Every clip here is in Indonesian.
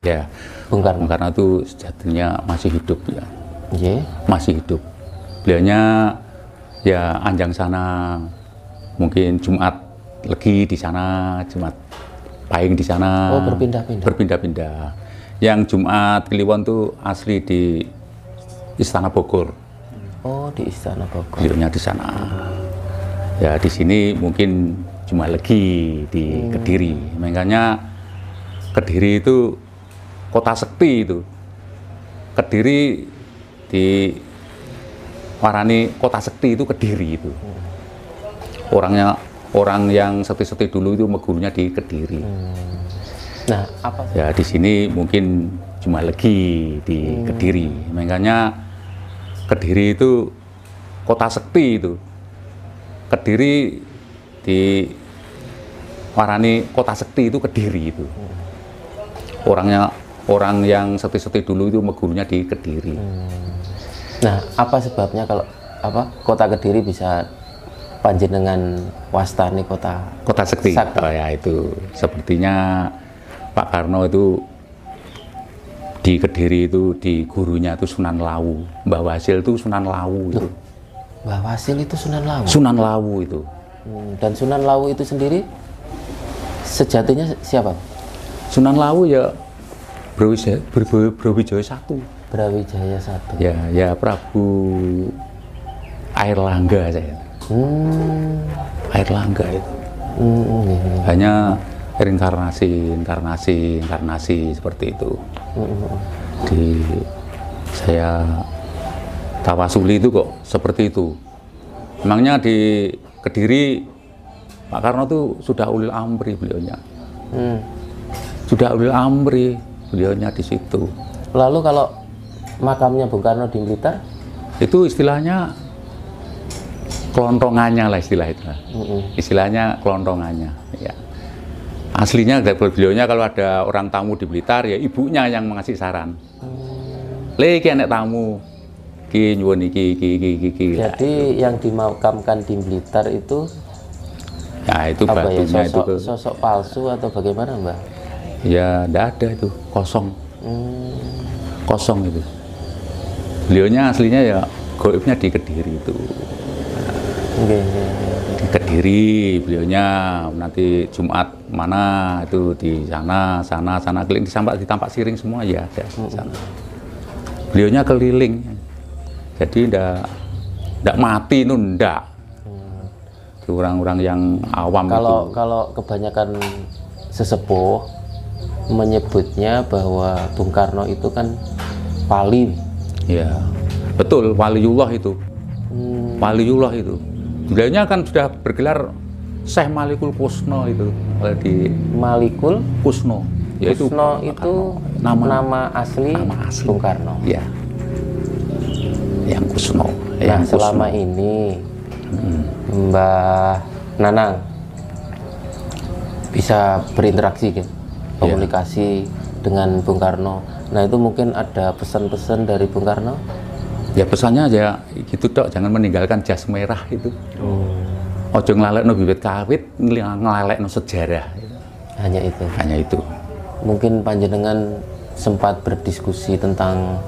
Ya, Bung Karno? Bung Karno itu sejatinya masih hidup ya. Yeah. Masih hidup. Beliaunya ya Anjang sana, mungkin Jumat Legi di sana, Jumat Pahing di sana. Oh, berpindah-pindah. Berpindah-pindah. Yang Jumat Kliwon tuh asli di Istana Bogor. Oh, di Istana Bogor. Beliaunya di sana. Ya di sini mungkin Jumat Legi di Kediri. Makanya Kediri itu kota sekti itu. Kediri di warani kota sekti itu Kediri itu. Orang yang sekti-sekti dulu itu megurnya di Kediri. Nah, apa? Ya di sini mungkin cuma Legi di Kediri. Makanya Kediri itu kota sekti itu. Kediri di warani kota sekti itu Kediri itu. Orang yang sekti-sekti dulu itu megurnya di Kediri. Nah, apa sebabnya kalau kota Kediri bisa panjenengan wastani kota sekti? Oh ya itu sepertinya Pak Karno itu di Kediri itu di gurunya itu Sunan Lawu. Mbah Wasil itu Sunan Lawu itu. Mbah Wasil itu Sunan Lawu? Sunan Lawu itu. Dan Sunan Lawu itu sendiri sejatinya siapa? Sunan Lawu ya Brawijaya I. Brawijaya I. Ya Prabu Airlangga saya. Airlangga itu. Hanya reinkarnasi seperti itu. Saya tawasuli itu kok seperti itu. Emangnya di Kediri Pak Karno tuh sudah ulil amri beliaunya. Sudah ulil amri beliaunya di situ. Lalu kalau makamnya Bung Karno di Blitar? Itu istilahnya kelontongannya lah istilah itu. Istilahnya kelontongannya. Ya. Aslinya dari beliaunya kalau ada orang tamu di Blitar ya ibunya yang mengasih saran. Iki anak tamu, ki nyuwun iki. Jadi yang dimakamkan di Blitar itu ya itu batunya itu sosok palsu atau bagaimana, Mbah? Ya enggak ada itu, kosong. Kosong itu. Beliaunya aslinya ya gaibnya di Kediri itu. Di Kediri beliaunya nanti Jumat mana itu di sana keliling di Tampak Siring semua ya ada di sana. Beliaunya keliling. Jadi enggak mati itu enggak. Orang-orang yang awam kalau kebanyakan sesepuh menyebutnya bahwa Bung Karno itu kan wali. Ya, betul, waliullah itu. Waliullah itu. Beliaunya kan sudah bergelar Syekh Malikul Kusno itu di Malikul Kusno. Yaitu Kusno itu nama asli Bung Karno. Ya. Yang Kusno. Yang selama ini Mbah Nanang bisa berinteraksi kan? Komunikasi dengan Bung Karno. Nah itu mungkin ada pesan-pesan dari Bung Karno? Ya pesannya aja gitu dok, jangan meninggalkan jas merah itu. Ojo ngelalekno bibit kawit, ngelalekno sejarah. Hanya itu? Hanya itu. Mungkin panjenengan sempat berdiskusi tentang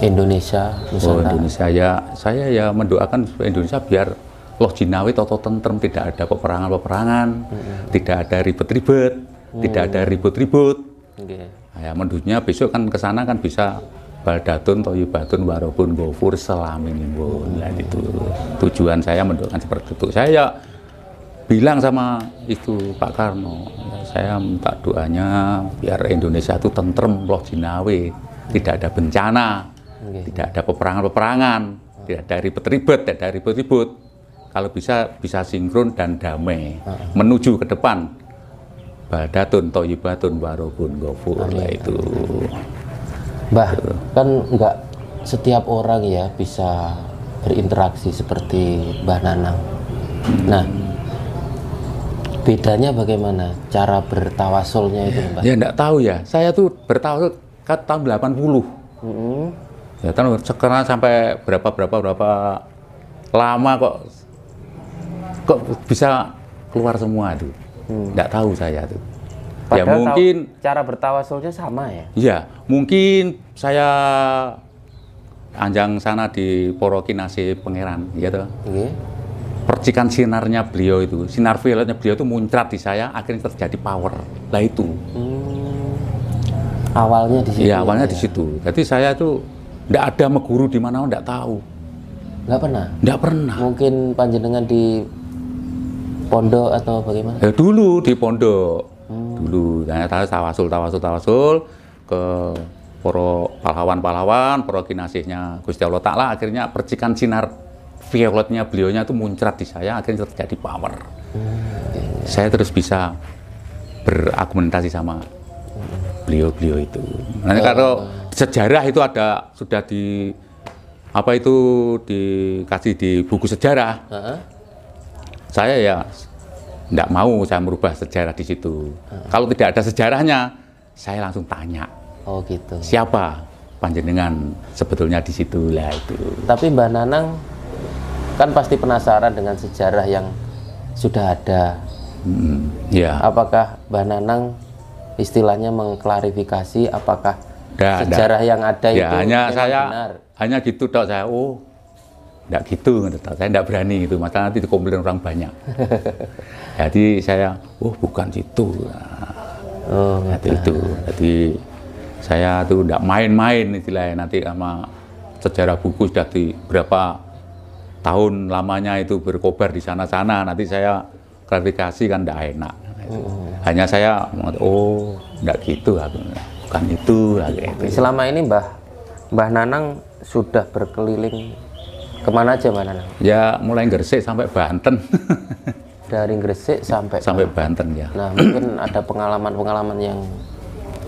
Indonesia, Nusantara. Indonesia ya, saya ya mendoakan supaya Indonesia biar loh jinawi atau tentrem, tidak ada peperangan-peperangan, tidak ada ribet-ribet, tidak ada ribut-ribut. Ya mendunya besok kan ke sana kan bisa baldatun thayyibatun warabun ghafur selaminipun. Nah itu tujuan saya mendoakan seperti itu. Saya bilang sama itu Pak Karno, saya minta doanya biar Indonesia itu tentrem loh jinawi, tidak ada bencana, tidak ada peperangan-peperangan, tidak ada ribet-ribet, tidak ada ribut-ribut. Kalau bisa sinkron dan damai menuju ke depan. Baldatun thayyibatun warabun ghafur. Itu. Mbah, kan enggak setiap orang ya bisa berinteraksi seperti Mbah Nanang. Nah, bedanya bagaimana cara bertawasulnya itu, Mbah? Ya enggak tahu ya. Saya tuh bertawasul kan tahun 80. Ya tahun sekarang sampai berapa lama kok bisa keluar semua itu. Enggak tahu saya tuh. Ya mungkin cara bertawasulnya sama ya. Iya, mungkin saya anjang sana di Poro Kinasih Pangeran, gitu. Percikan sinarnya beliau itu, sinar violetnya beliau itu muncrat di saya, akhirnya terjadi power. Lah itu. Awalnya di situ. Iya, awalnya di situ. Jadi saya itu enggak ada meguru di mana, enggak tahu. Enggak pernah? Enggak pernah. Mungkin panjenengan di pondok atau bagaimana? Ya, dulu di pondok. Dulu, saya tawasul ke para pahlawan-pahlawan, para kinasihnya Gusti Allah Ta'ala, akhirnya percikan sinar violetnya beliaunya itu muncrat di saya, akhirnya terjadi power. Saya terus bisa berargumentasi sama beliau-beliau itu. Nanti kalau sejarah itu ada, sudah di apa itu dikasih di buku sejarah. Saya ya enggak mau saya merubah sejarah di situ. Kalau tidak ada sejarahnya, saya langsung tanya. Oh gitu. Siapa panjenengan sebetulnya di situ lah itu. Tapi Mbah Nanang kan pasti penasaran dengan sejarah yang sudah ada. Ya. Apakah Mbah Nanang istilahnya mengklarifikasi apakah sejarah yang ada ya, itu hanya saya benar? Hanya gitu dok, saya enggak gitu, saya enggak berani itu, masalah nanti dikomplain orang banyak. Jadi saya bukan situ. Itu. Jadi saya tuh enggak main-main istilahnya, nanti sama sejarah buku sudah di berapa tahun lamanya itu berkobar di sana-sana, nanti saya klarifikasi kan enggak enak. Hanya saya enggak gitu, bukan itu. Selama ini Mbah Nanang sudah berkeliling kemana aja Mbah Nanang? Ya mulai Gresik sampai Banten. Dari Gresik sampai Banten ya. Nah mungkin ada pengalaman-pengalaman yang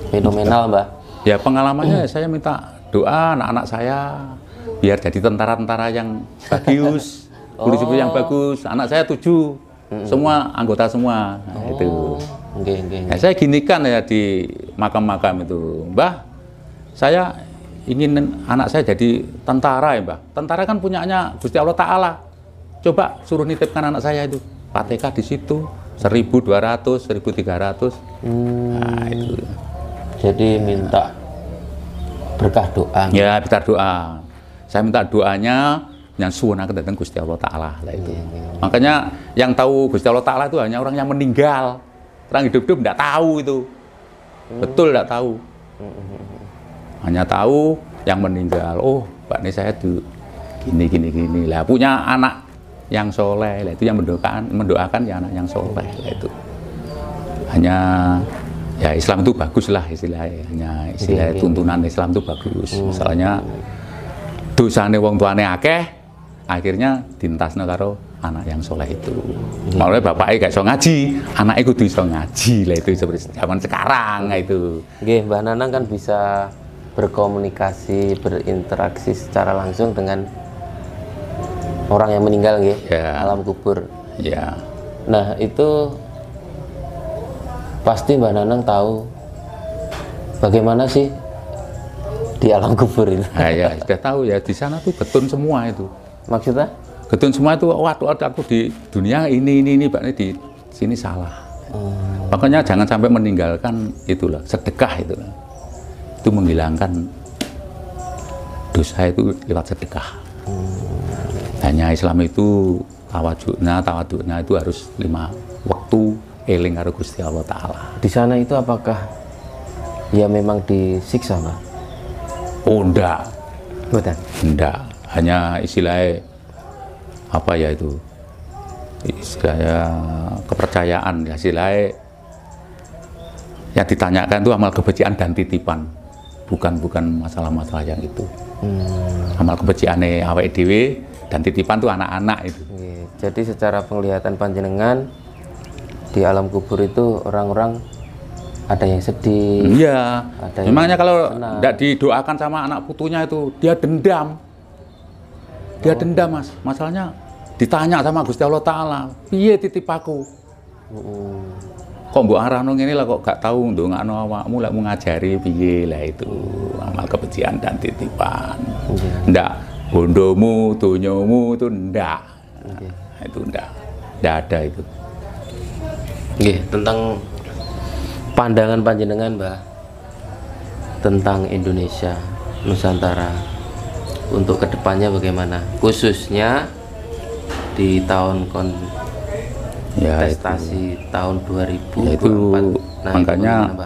fenomenal Mbah. Ya pengalamannya saya minta doa anak-anak saya biar jadi tentara-tentara yang bagus, polisi yang bagus. Anak saya 7, semua anggota semua. Nah, itu. Nah, saya ginikan ya di makam-makam itu, Mbah, saya ingin anak saya jadi tentara ya Mbah. Tentara kan punyanya Gusti Allah Ta'ala. Coba suruh nitipkan anak saya itu, Fatihah di situ 1.200, 1.300. Nah, itu. Jadi minta berkah doa. Ya, minta doa. Saya minta doanya yang suwunaken datang Gusti Allah Ta'ala lah itu. Makanya yang tahu Gusti Allah Ta'ala itu hanya orang yang meninggal. Orang hidup-hidup enggak tahu itu. Betul enggak tahu. Hanya tahu yang meninggal. Oh, Pak ini saya tuh gini lah. Punya anak yang soleh lah, itu yang mendoakan ya anak yang soleh lah itu. Hanya ya Islam itu bagus lah istilahnya, tuntunan Islam itu bagus. Masalahnya dosane wong tuane akeh, akhirnya dintasno karo anak yang soleh itu. Malah bapaknya gak iso ngaji, anaknya kudu iso ngaji lah, itu seperti zaman sekarang itu. Nggih, Mbah Nanang kan bisa berkomunikasi, berinteraksi secara langsung dengan orang yang meninggal nggih, alam kubur. Ya. Nah, itu pasti Mbah Nanang tahu bagaimana sih di alam kubur itu. Ya, sudah tahu ya, di sana tuh getun semua itu. Maksudnya? Getun semua itu, waduh aku di dunia ini Pak, ini di sini salah. Makanya jangan sampai meninggalkan itulah, sedekah itu. Itu menghilangkan dosa itu lewat sedekah. Hanya Islam itu tawaduknya itu harus 5 waktu eling karo Gusti Allah Ta'ala. Di sana itu apakah ya memang disiksa Mbak? Oh enggak. Betul? Enggak, hanya istilahnya apa ya itu, istilahnya kepercayaan ya, istilahnya yang ditanyakan itu amal kebajikan dan titipan, bukan masalah-masalah yang itu. Amal kebajikannya awake dhewe dan titipan itu anak-anak itu. Jadi secara penglihatan panjenengan di alam kubur itu orang-orang ada yang sedih. Iya. Memangnya kalau tidak didoakan sama anak putunya itu dia dendam. Dia dendam Mas. Masalahnya ditanya sama Gusti Allah Ta'ala, piye titip aku? Kok mbok arano ngene lah kok gak tahu ndongakno awakmu lek ngajari piye lah itu amal kebajikan dan titipan. Ndak bondomu, donyomu itu ndak. Itu ndak ada itu. Nggih, tentang pandangan panjenengan Mbah tentang Indonesia Nusantara untuk kedepannya bagaimana, khususnya di tahun kontestasi tahun 2024. Ya itu nah, makanya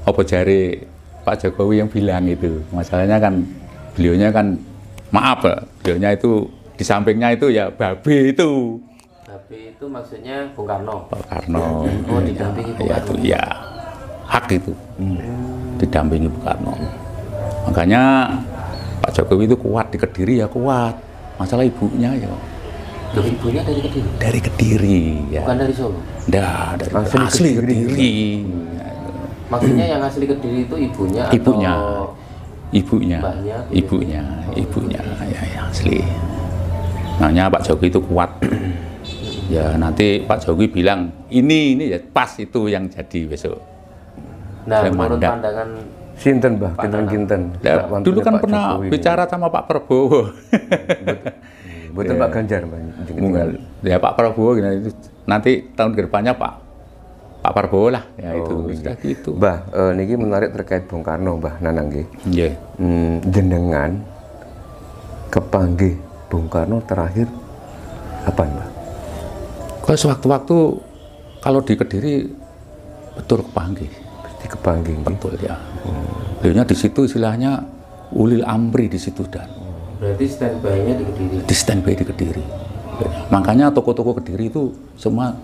apa jari Pak Jokowi yang bilang itu, masalahnya kan beliaunya kan maaf beliaunya itu di sampingnya itu ya babe itu. Babe itu maksudnya Bung Karno. Pak Karno. Oh, didampingi Bung Karno. Ya hak itu. Didampingi Bung Karno. Makanya Pak Jokowi itu kuat di Kediri ya kuat. Masalah ibunya ya. Loh, ibunya dari Kediri? Dari Kediri ya. Bukan dari Solo? Nggak, dari asli Kediri. Maksudnya yang asli Kediri itu ibunya? Ibunya. Atau ibunya. mbahnya, ibunya ya asli. Makanya Pak Jokowi itu kuat. Ya nanti Pak Jokowi bilang ini ya pas itu yang jadi besok. Nah, menurut pandangan Sinten Mbah, kinten-kinten. Ya, dulu kan pernah Jokowi bicara sama Pak Prabowo. Betul Pak Ganjar, Mbak. Ya Pak Prabowo nanti tahun kedepannya Pak Prabowo lah, ya itu sudah gitu. Mbah, niki menarik terkait Bung Karno, Mbah Nanang nggih. Nggih. Jenengan kepanggih Bung Karno terakhir apa, Mbah? Kalau sewaktu-waktu kalau di Kediri betul kepanggih. Pasti kepanggih. Betul ya. Beliaunya di situ istilahnya ulil amri di situ dan. Berarti standby-nya di Kediri. Di standby di Kediri. Makanya toko-toko Kediri itu semua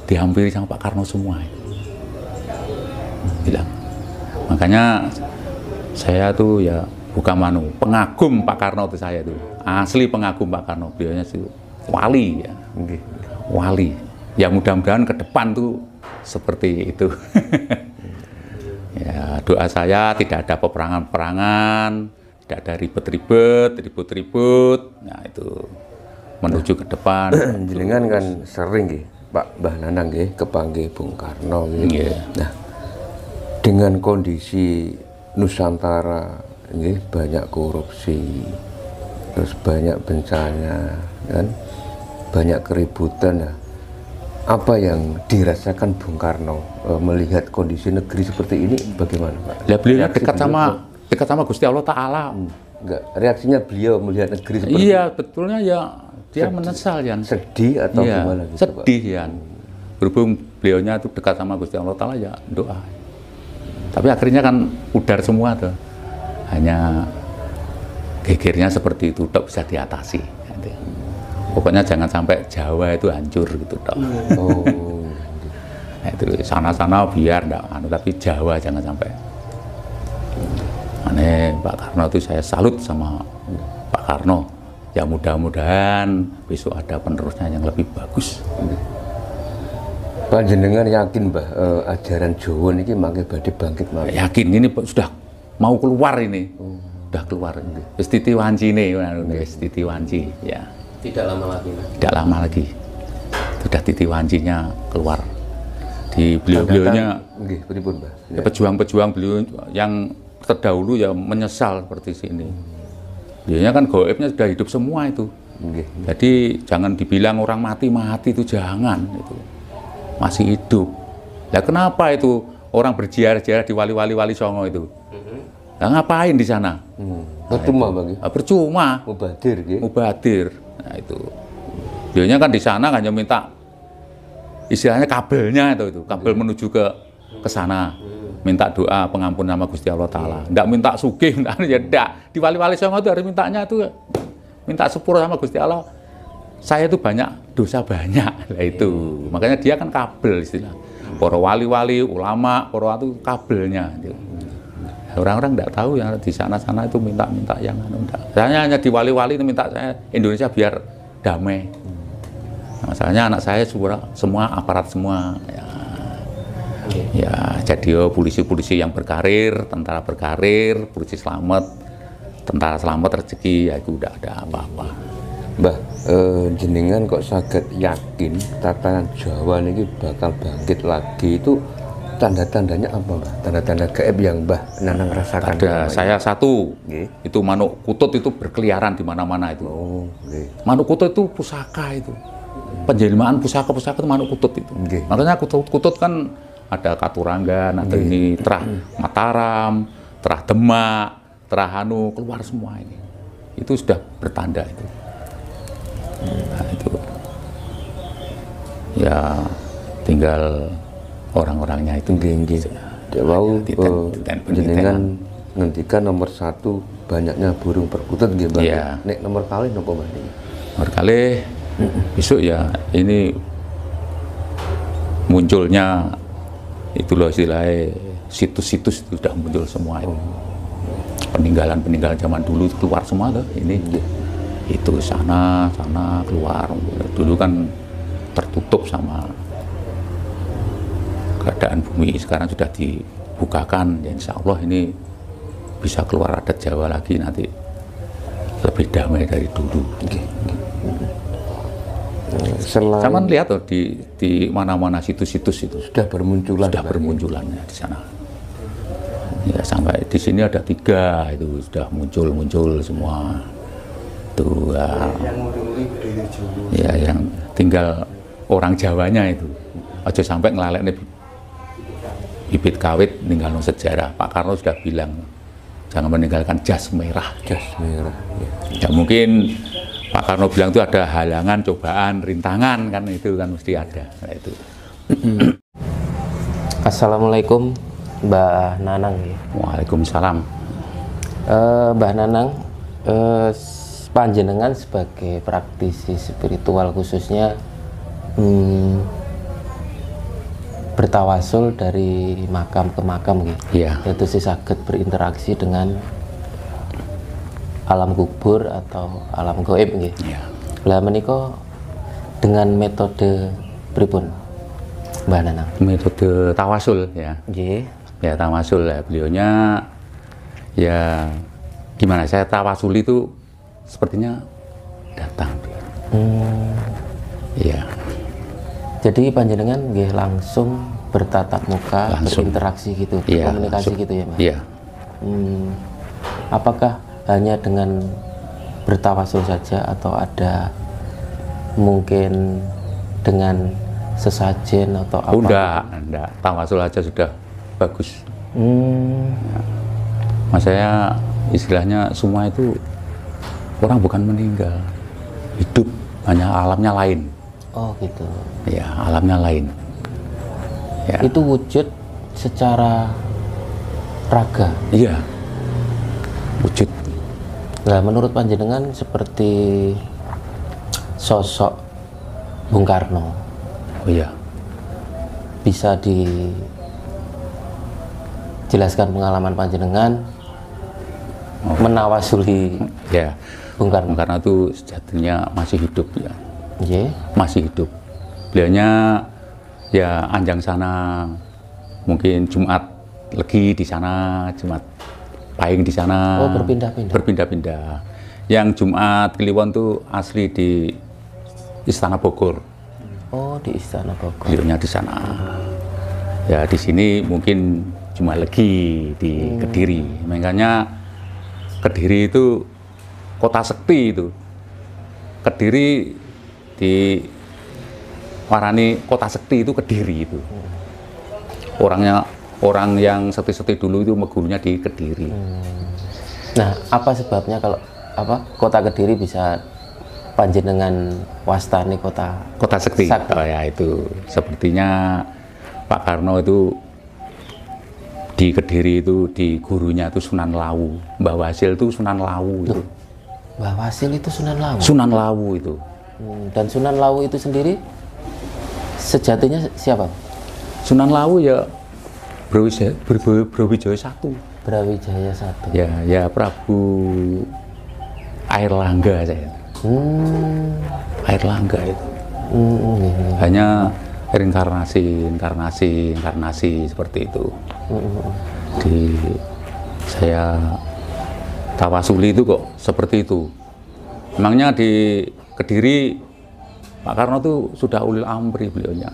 dihampiri sama Pak Karno semua. Bilang. Makanya saya tuh ya bukan pengagum Pak Karno itu saya tuh. Asli pengagum Pak Karno. Beliaunya sih wali ya. Wali. Ya mudah-mudahan ke depan tuh seperti itu. Ya doa saya tidak ada peperangan-peperangan, tidak ada ribut-ribut. Nah itu menuju ke depan. Jenengan kan sering nggih Pak Mbah Nanang nggih kepanggih Bung Karno nggih. Yeah. Nah, dengan kondisi Nusantara nggih banyak korupsi, terus banyak bencana kan, banyak keributan. Nah, apa yang dirasakan Bung Karno melihat kondisi negeri seperti ini bagaimana, Pak? Ya beliau dekat sama Gusti Allah Ta'ala. Enggak, reaksinya beliau melihat negeri seperti ini. Iya, betulnya ya dia menyesal ya. Sedih atau ya, gimana gitu, sedih ya. Berhubung beliaunya itu dekat sama Gusti Allah Ta'ala ya doa. Tapi akhirnya kan pudar semua tuh. Hanya gegernya seperti itu tak bisa diatasi. Pokoknya jangan sampai Jawa itu hancur gitu toh. Oh. Nah, itu sana-sana biar enggak tapi Jawa jangan sampai. Aneh Pak Karno itu saya salut sama Pak Karno. Ya mudah-mudahan besok ada penerusnya yang lebih bagus. Panjenengan yakin Mbah ajaran Jawa ini makin badhe bangkit malih? Yakin ini sudah mau keluar ini. Sudah keluar ini. Wis titi wancine wis titi wanci ya. Tidak lama lagi. Tidak lama lagi. Sudah titi wancinya keluar. Di beliau-beliaunya nggih pripun Mbah? Ya, pejuang-pejuang beliau yang terdahulu ya menyesal seperti sini. Beliaunya kan gaibnya sudah hidup semua itu. Jadi jangan dibilang orang mati itu jangan itu. Masih hidup. Lah kenapa itu orang berziarah-ziarah di wali-wali Songo itu? Nah, ngapain di sana? Percuma Bang. Percuma. Mubadir nggih. Mubadir. Nah itu. Beliaunya kan di sana hanya minta istilahnya kabelnya itu kabel menuju ke sana. Minta doa pengampun sama Gusti Allah Ta'ala. Nggak minta sugih, ya enggak. Di wali-wali Songo itu harus mintanya itu minta sepuro sama Gusti Allah. Saya itu banyak dosa banyak, lah itu. Makanya dia kan kabel istilah. Para wali-wali, ulama, para itu kabelnya. Orang-orang nggak tahu yang di sana-sana itu minta-minta yang enggak. Saya hanya di wali-wali itu minta saya Indonesia biar damai. Masalahnya anak saya semua aparat semua. Ya jadi polisi-polisi yang berkarir, tentara berkarir, polisi selamat, tentara selamat rezeki, ya itu udah ada apa-apa. Mbah, jenengan kok saged yakin tatanan Jawa ini bakal bangkit lagi, itu tanda-tandanya apa Mbah? Tanda-tanda gaib yang Mbah Nanang rasakan? Ada saya satu, itu manuk kutut itu berkeliaran di mana-mana itu. Oh, manuk kutut itu pusaka itu, penjelmaan pusaka-pusaka itu manuk kutut itu. Makanya kutut kan ada Katuranggan, ada ini Terah Mataram, Terah Demak, Terah Hanu, keluar semua ini. Itu sudah bertanda itu. Nah, itu. Ya tinggal orang-orangnya itu. Mau jenengan ngendikan nomor 1 banyaknya burung perkutut nggih, Mbak. Iya. Nek nomor kalih napa, Mbak? Nomor kalih besok ya ini munculnya itu loh istilahnya situs-situs itu sudah muncul semua itu. Peninggalan-peninggalan zaman dulu itu keluar semua tuh. Ini itu sana keluar. Dulu kan tertutup sama keadaan bumi, sekarang sudah dibukakan ya, insya Allah ini bisa keluar adat Jawa lagi nanti lebih damai dari dulu. Cuman lihat tuh di mana-mana situs-situs itu sudah bermunculan ya di sana. Ya sampai di sini ada 3 itu sudah muncul semua. Tuh ya yang tinggal orang Jawanya itu. Aja sampai ngelalekne bibit kawit ninggalno sejarah. Pak Karno sudah bilang jangan meninggalkan jas merah. Jas merah. Ya mungkin Pak Karno bilang itu ada halangan, cobaan, rintangan kan itu kan mesti ada. Nah, itu. Assalamualaikum Mbah Nanang ya. Waalaikumsalam. Mbah Nanang, panjenengan sebagai praktisi spiritual khususnya bertawasul dari makam ke makam gitu. Iya. Yaitu saged berinteraksi dengan alam kubur atau alam gaib gitu. Iya. Lah menika dengan metode pripun Mbah Nanang? Metode tawasul ya. Nggih. Ya tawasul ya, beliaunya ya gimana, saya tawasul itu sepertinya datang. Iya. Jadi panjenengan nggih langsung bertatap muka, berinteraksi gitu, ya, komunikasi gitu ya, Mas? Iya. Apakah hanya dengan bertawasul saja atau ada mungkin dengan sesajen atau apa? Enggak. Tawasul aja sudah bagus. Mas saya istilahnya semua itu orang bukan meninggal, hidup, hanya alamnya lain. Oh gitu. Ya, alamnya lain. Ya. Itu wujud secara raga. Iya. Wujud. Nah, menurut panjenengan seperti sosok Bung Karno. Oh iya. Bisa dijelaskan pengalaman panjenengan menawasuli ya. Bung Karno. Bung Karno itu sejatinya masih hidup ya. Yeah. Masih hidup. Beliaunya ya Anjang sana, mungkin Jumat Legi di sana, Jumat Pahing di sana. Oh, berpindah-pindah. Berpindah-pindah. Yang Jumat Kliwon tuh asli di Istana Bogor. Oh, di Istana Bogor. Beliaunya di sana. Ya di sini mungkin Jumat Legi di Kediri. Makanya Kediri itu kota sekti itu. Kediri di warani kota sekti itu Kediri itu. Orang yang sekti-sekti dulu itu megurunya di Kediri. Nah, apa sebabnya kalau kota Kediri bisa panjenengan wastani kota sekti? Oh ya itu sepertinya Pak Karno itu di Kediri itu di gurunya itu Sunan Lawu. Mbah Wasil itu Sunan Lawu itu. Mbah Wasil itu Sunan Lawu. Sunan Lawu itu. Dan Sunan Lawu itu sendiri sejatinya siapa? Sunan Lawu ya Brawijaya I. Brawijaya I. Ya Prabu Airlangga saya. Airlangga itu. Hanya reinkarnasi seperti itu. Saya tawasuli itu kok seperti itu. Emangnya di Kediri Pak Karno tuh sudah ulil amri beliaunya.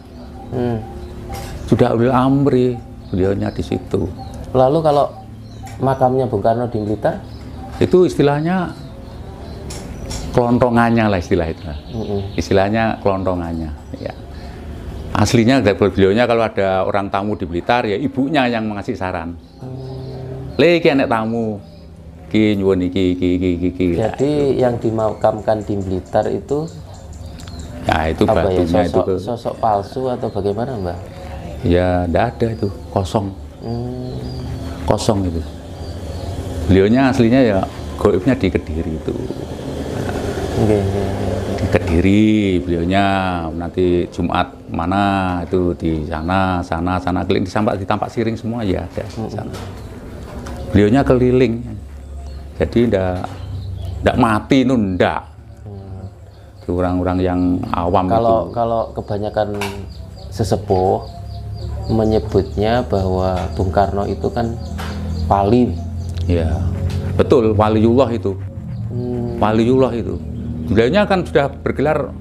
Sudah ulil amri beliaunya di situ. Lalu kalau makamnya Bung Karno di Blitar? Itu istilahnya kelontongannya lah istilah itu. Istilahnya kelontongannya. Ya. Aslinya beliaunya kalau ada orang tamu di Blitar ya ibunya yang mengasih saran. Le iki anak tamu. Ki nyuwun iki. Jadi yang dimakamkan di Blitar itu ya itu apa batunya ya, sosok palsu atau bagaimana, Mbah? Ya enggak ada itu, kosong. Kosong itu. Beliaunya aslinya ya gaibnya di Kediri itu. Di Kediri beliaunya nanti Jumat mana itu di sana keliling di Tampak Siring semua ya ada di sana. Beliaunya keliling. Jadi ndak mati itu ndak. Orang-orang yang awam kalau kebanyakan sesepuh menyebutnya bahwa Bung Karno itu kan wali. Ya, betul, waliullah itu. Waliullah itu. Beliaunya kan sudah bergelar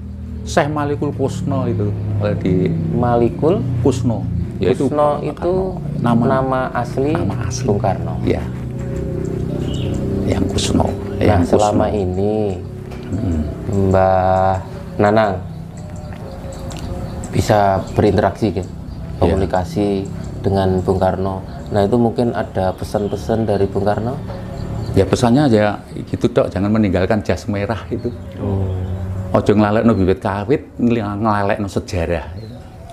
Syekh Malikul Kusno itu di Malikul Kusno. Yaitu Kusno itu nama asli Bung Karno. Ya. Yang Kusno. Nah, selama ini Mbah Nanang bisa berinteraksi kan? Komunikasi dengan Bung Karno. Nah, itu mungkin ada pesan-pesan dari Bung Karno? Ya pesannya aja gitu dok, jangan meninggalkan jas merah itu. Ojo nglalekno bibit kawit, nglalekno sejarah.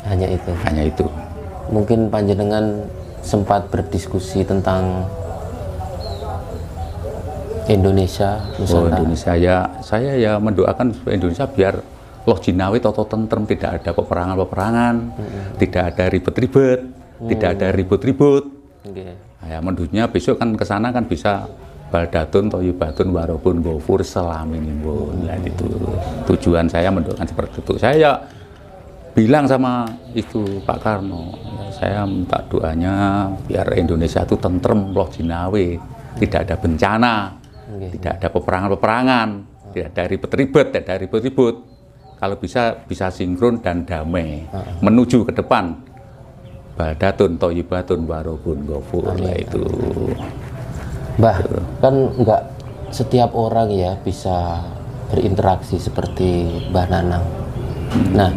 Hanya itu. Hanya itu. Mungkin panjenengan sempat berdiskusi tentang Indonesia, Nusantara. Indonesia ya, saya ya mendoakan Indonesia biar loh jinawi toto tentrem, tidak ada peperangan-peperangan, tidak ada ribet-ribet, tidak ada ribut-ribut. Ya mendunya besok kan ke sana kan bisa baldatun toyibatun warobun gofur selaminimbun. Nah, itu tujuan saya mendoakan seperti itu. Saya ya bilang sama itu Pak Karno, saya minta doanya biar Indonesia itu tentrem loh jinawi, tidak ada bencana, tidak ada peperangan-peperangan, tidak ada ribet-ribet, tidak ada ribut-ribut. Kalau bisa sinkron dan damai menuju ke depan. Baldatun toyibatun warobun gofur. Nah, itu. Mbah, kan nggak setiap orang ya bisa berinteraksi seperti Mbah Nanang. Nah,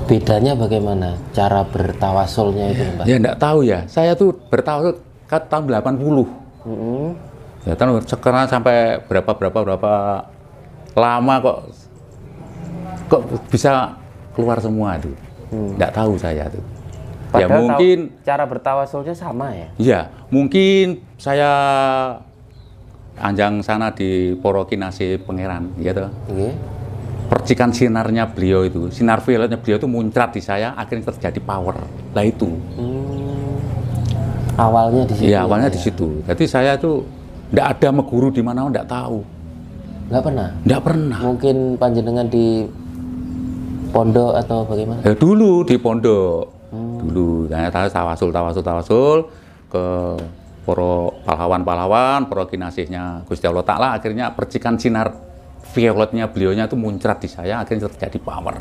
bedanya bagaimana cara bertawasulnya itu, Mbah? Ya nggak tahu ya. Saya tuh bertawasul kan tahun 80. Ya tahun sekarang sampai berapa lama kok bisa keluar semua itu. Nggak tahu saya tuh. Padahal ya mungkin cara bertawasulnya sama ya. Iya, mungkin saya anjang sana di Poro Kinasih Pangeran, gitu. Percikan sinarnya beliau itu, sinar violetnya beliau itu muncrat di saya, akhirnya terjadi power. Lah itu. Awalnya di situ. Iya, awalnya di situ. Jadi saya tuh nggak ada meguru di mana, nggak tahu. Nggak pernah. Nggak pernah. Mungkin panjenengan di pondok atau bagaimana? Ya, dulu di pondok. Dulu saya tawasul ke poro pahlawan, poro kinasihnya Gusti Allah Ta'ala, akhirnya percikan sinar violetnya beliaunya itu muncrat di saya, akhirnya terjadi power.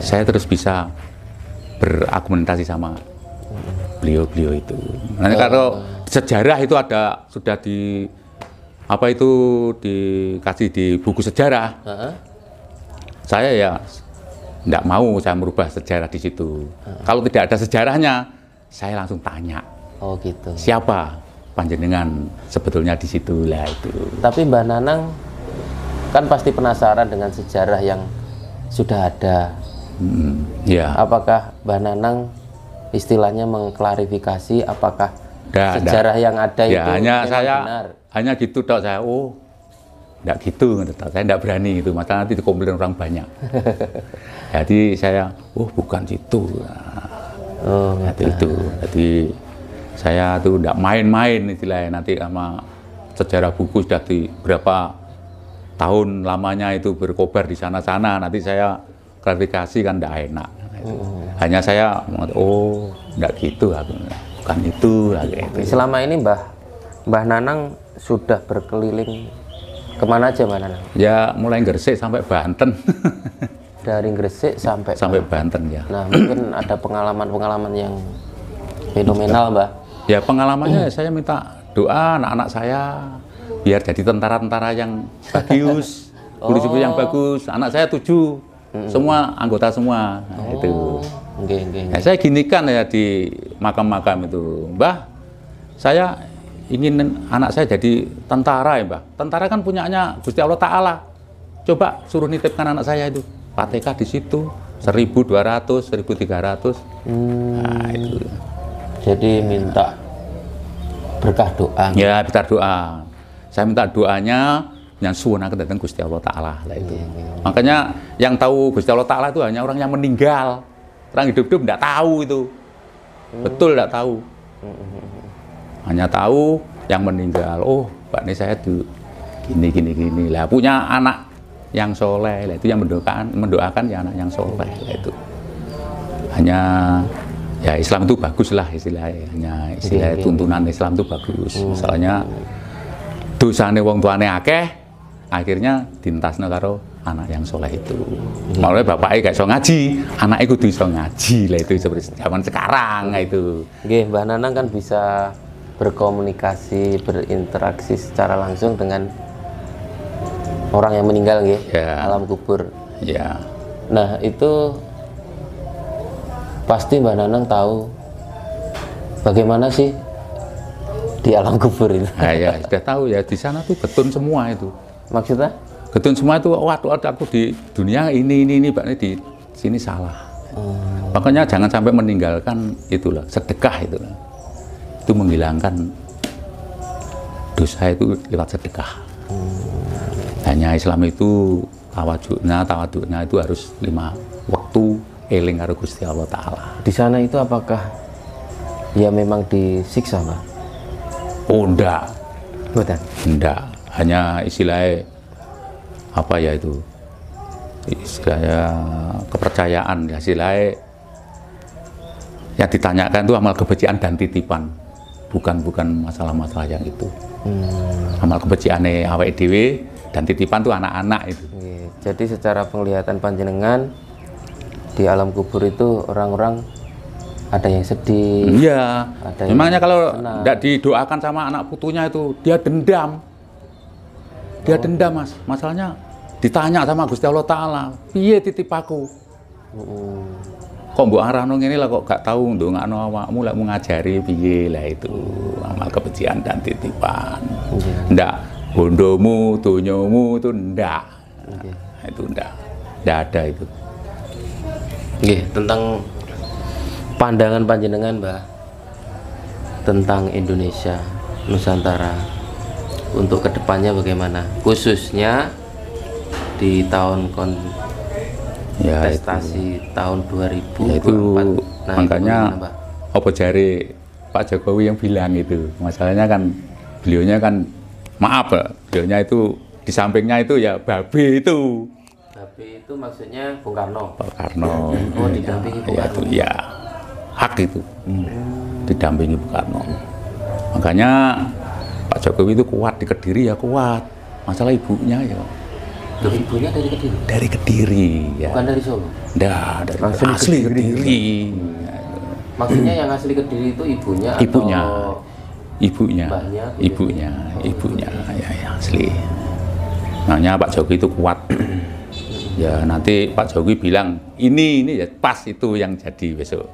Saya terus bisa berargumentasi sama beliau itu. Nanti kalau sejarah itu ada sudah di apa itu dikasih di buku sejarah. Saya ya nggak mau saya merubah sejarah di situ. Kalau tidak ada sejarahnya, saya langsung tanya. Oh gitu. Siapa panjenengan sebetulnya di situ lah itu. Tapi Mbah Nanang kan pasti penasaran dengan sejarah yang sudah ada. Ya. Apakah Mbah Nanang istilahnya mengklarifikasi apakah sejarah yang ada ya, itu hanya saya benar? Hanya gitu dok saya. Enggak gitu, saya enggak berani itu, masalah nanti dikomplain orang banyak. Jadi saya, bukan situ. Itu. Jadi saya tuh enggak main-main istilahnya, nanti sama sejarah buku sudah di berapa tahun lamanya itu berkobar di sana-sana, nanti saya klarifikasi kan enggak enak. Hanya saya, enggak gitu, bukan itu. Gitu. Selama ini Mbah Nanang sudah berkeliling kemana aja Mbah Nanang? Ya mulai Gresik sampai Banten. Dari Gresik sampai Banten ya. Nah mungkin ada pengalaman-pengalaman yang fenomenal Mbah. Ya pengalamannya saya minta doa anak-anak saya biar jadi tentara-tentara yang bagus, polisi yang bagus. Anak saya 7 semua anggota semua. Nah, itu. Nah, saya ginikan ya di makam-makam itu, Mbah, saya ingin anak saya jadi tentara ya, Mbah. Tentara kan punyanya Gusti Allah Ta'ala. Coba suruh nitipkan anak saya itu. Fatihah di situ 1.200, 1.300. Nah, itu. Jadi minta berkah doa. Ya, minta doa. Saya minta doanya yang suwunaken datang Gusti Allah Ta'ala lah itu. Makanya yang tahu Gusti Allah Ta'ala itu hanya orang yang meninggal. Orang hidup-hidup enggak tahu itu. Betul enggak tahu. Hanya tahu yang meninggal. Oh, Pak ini saya tuh gini lah. Punya anak yang soleh lah, itu yang mendoakan ya anak yang soleh lah itu. Hanya ya Islam itu bagus lah istilahnya. Hanya istilah tuntunan Islam itu bagus. Misalnya dosane wong tuane akeh, akhirnya dintasno karo anak yang soleh itu. Malah bapaknya gak iso ngaji, anaknya kudu iso ngaji lah itu seperti zaman sekarang itu. Nggih, Mbah Nanang kan bisa berkomunikasi, berinteraksi secara langsung dengan orang yang meninggal nggih, alam kubur. Ya. Nah, itu pasti Mbah Nanang tahu bagaimana sih di alam kubur itu. Nah, ya, sudah tahu ya, di sana tuh getun semua itu. Maksudnya? Getun semua itu, waduh aku di dunia ini Pak, ini di sini salah. Makanya jangan sampai meninggalkan itulah, sedekah itulah. Itu menghilangkan dosa itu lewat sedekah. Hanya Islam itu tawadukna itu harus 5 waktu eling karo Gusti Allah Ta'ala. Di sana itu apakah ya memang disiksa, Mbak? Oh, enggak. Betul. Enggak. Hanya istilahnya apa ya itu? Istilahnya kepercayaan, ya istilahnya yang ditanyakan itu amal kebajikan dan titipan. Bukan masalah-masalah yang itu. Amal kebajikannya awake dhewe dan titipan itu anak-anak itu. Jadi secara penglihatan panjenengan di alam kubur itu orang-orang ada yang sedih. Iya. Memangnya kalau tidak didoakan sama anak putunya itu dia dendam. Dia dendam, Mas. Masalahnya ditanya sama Gusti Allah Ta'ala, piye titipaku? Kok mbok arahno ngene lah kok gak tahu ndongakno awakmu lek mau ngajari piye lah itu amal kebajikan dan titipan. Ndak bondomu, donyomu itu ndak. Nah, itu ndak ada itu. Nggih, tentang pandangan panjenengan, Mbah, tentang Indonesia, Nusantara untuk kedepannya bagaimana? Khususnya di tahun kontestasi tahun 2024. Ya itu nah, makanya apa jari Pak Jokowi yang bilang itu, masalahnya kan beliaunya kan maaf, beliaunya itu di sampingnya itu ya babe itu. Babe itu maksudnya Bung Karno. Pak Karno. Oh, didampingi Bung Karno. Ya, hak itu. Didampingi Bung Karno. Makanya Pak Jokowi itu kuat di Kediri ya kuat. Masalah ibunya ya. Loh, ibunya dari Kediri? Dari Kediri ya. Bukan dari Solo? Nggak, dari asli Kediri. Maksudnya yang asli Kediri itu ibunya? Ibunya. Atau ibunya. mbahnya? Ibunya ya asli. Makanya Pak Jokowi itu kuat. Ya nanti Pak Jokowi bilang ini ya pas itu yang jadi besok.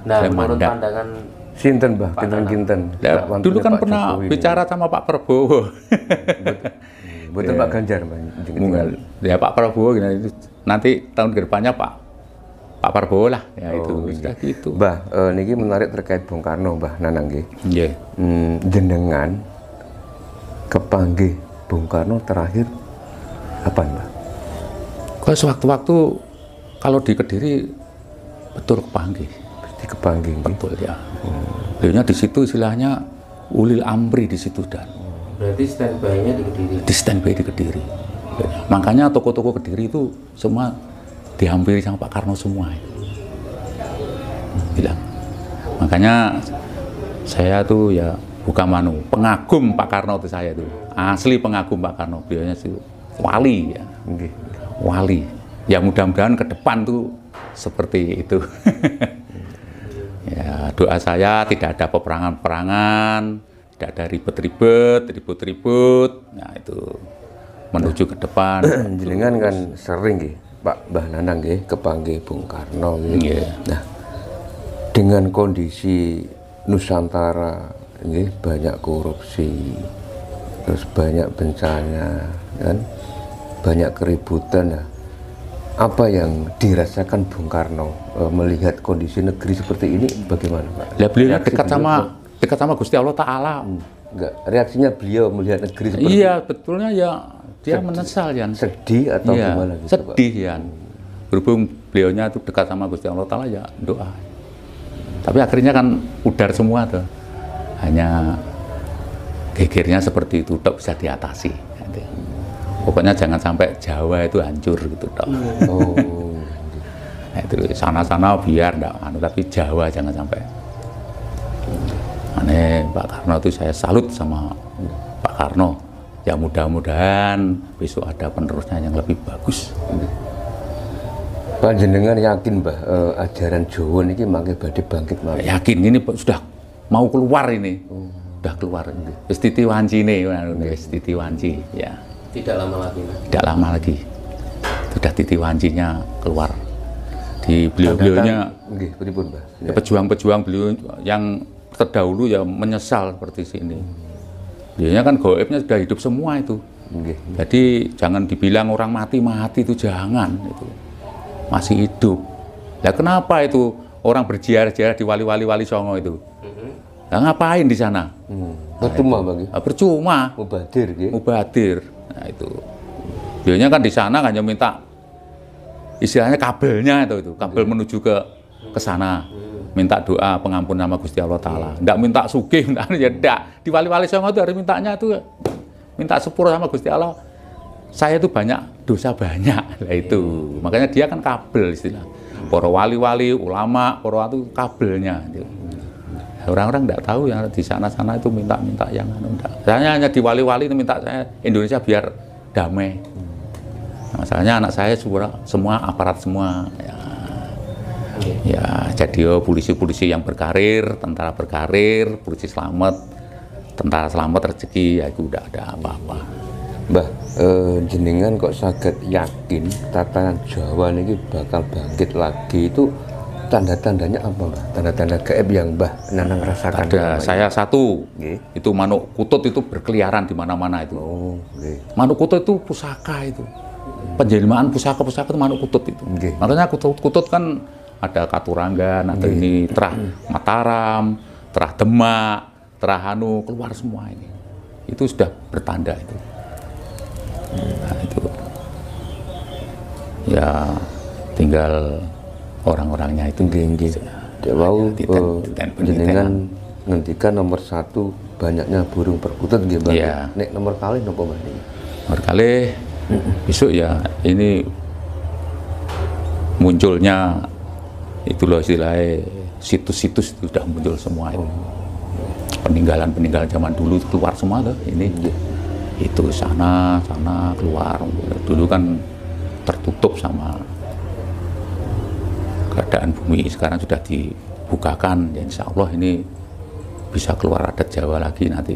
Nah, menurut pandangan Sinten, Mbah, kinten-kinten. Ya, dulu kan pernah Jokowi bicara sama Pak Prabowo. Betul, Pak Ganjar, Mbah. Ya Pak Prabowo nanti tahun kedepannya Pak Prabowo lah. Ya itu sudah gitu. Mbah, niki menarik terkait Bung Karno, Mbah Nanang nggih. Nggih. Jenengan kepanggih Bung Karno terakhir apa, Mbah? Kalau sewaktu-waktu kalau di Kediri betul kepanggih. Kepanggih. Betul ya. Beliaunya di situ istilahnya ulil amri di situ dan. Berarti standby-nya di Kediri. Di standby di Kediri. Makanya toko-toko Kediri itu semua dihampiri sama Pak Karno semua. Bilang. Makanya saya tuh ya bukan pengagum Pak Karno itu saya tuh. Asli pengagum Pak Karno. Beliaunya sih wali ya. Wali. Ya mudah-mudahan ke depan tuh seperti itu. Ya, doa saya tidak ada peperangan-peperangan, tidak ada ribut-ribut. Nah, itu menuju ke depan. Jenengan kan sering Pak Mbah Nanang nggih kepanggih Bung Karno nggih. Nah, dengan kondisi Nusantara nggih banyak korupsi, terus banyak bencana kan, banyak keributan. Nah, apa yang dirasakan Bung Karno melihat kondisi negeri seperti ini bagaimana, Pak? Ya, beliau dekat sama Gusti Allah Ta'ala. Enggak, reaksinya beliau melihat negeri seperti ini? Iya, betulnya ya dia menyesal ya. Sedih atau iya, gimana gitu, sedih ya. Berhubung beliaunya itu dekat sama Gusti Allah Ta'ala ya doa. Tapi akhirnya kan pudar semua tuh. Hanya gegernya seperti itu tak bisa diatasi. Pokoknya jangan sampai Jawa itu hancur gitu toh. Oh. Nah, itu sana-sana biar enggak tapi Jawa jangan sampai. Aneh Pak Karno itu saya salut sama Pak Karno. Ya mudah-mudahan besok ada penerusnya yang lebih bagus. Panjenengan yakin Mbah ajaran Jawa ini mangke badhe bangkit malih? Yakin ini sudah mau keluar ini. Sudah keluar. Wis titi wancine, wis titi wanci ya. Tidak lama lagi, Mas. Tidak lama lagi. Sudah titi wancinya keluar. Di beliau-beliaunya pejuang-pejuang beliau yang terdahulu ya menyesal seperti sini. Beliaunya kan gaibnya sudah hidup semua itu. Jadi jangan dibilang orang mati itu jangan itu. Masih hidup. Lah kenapa itu orang berziarah-ziarah di wali-wali Songo itu? Nah, ngapain di sana? Percuma bagi. Percuma. Mubadir, gitu. Mubadir. Nah itu. Beliaunya kan di sana hanya minta istilahnya kabelnya itu kabel menuju ke sana. Minta doa pengampun nama Gusti Allah Ta'ala. Enggak minta sugih, ya enggak. Di wali-wali Songo itu harus mintanya itu minta sepuro sama Gusti Allah. Saya itu banyak dosa banyak. Nah itu. Makanya dia kan kabel istilah. Para wali-wali, ulama, para itu kabelnya. Orang-orang enggak tahu yang di sana-sana itu minta-minta yang enggak. Saya hanya di wali-wali itu minta saya Indonesia biar damai. Masalahnya anak saya semua aparat semua. Ya jadi polisi-polisi yang berkarir, tentara berkarir, polisi selamat, tentara selamat rezeki, ya itu udah ada apa-apa. Mbah, jenengan kok saged yakin tatanan Jawa ini bakal bangkit lagi itu tanda-tandanya apa, Mbah? Tanda-tanda gaib yang Mbah Nanang rasakan? Ada saya satu, itu manuk kutut itu berkeliaran di mana-mana itu. Manuk kutut itu pusaka itu, penjelmaan pusaka-pusaka itu manuk kutut itu. Makanya kutut kan ada Katuranggan, ada ini Terah Mataram, Terah Demak, Terah Hanu, keluar semua ini. Itu sudah bertanda itu. Nah, itu. Ya tinggal orang-orangnya itu. Mau jenengan ngendikan nomor satu banyaknya burung perkutut nggih, Mbak. Ya. Nek nomor kalih napa, Mbak? Nomor kalih besok ya ini munculnya itu loh istilahnya situs-situs itu sudah muncul semua itu. Peninggalan-peninggalan zaman dulu itu keluar semua tuh ini itu sana keluar. Dulu kan tertutup sama keadaan bumi, sekarang sudah dibukakan ya, insya Allah ini bisa keluar adat Jawa lagi nanti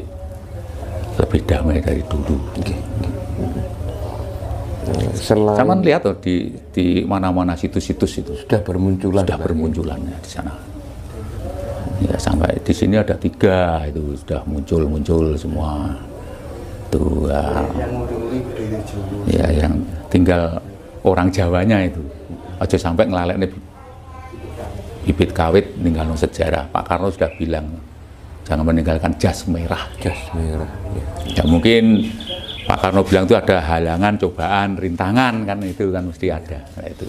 lebih damai dari dulu. Cuman lihat tuh di mana-mana situs-situs itu sudah bermunculan bermunculannya di sana. Ya sampai di sini ada 3 itu sudah muncul semua. Tuh ya yang tinggal orang Jawanya itu. Aja sampai ngelalekne bibit kawit ninggalno sejarah. Pak Karno sudah bilang jangan meninggalkan jas merah. Jas merah. Ya mungkin Pak Karno bilang itu ada halangan, cobaan, rintangan kan itu kan mesti ada. Nah, itu.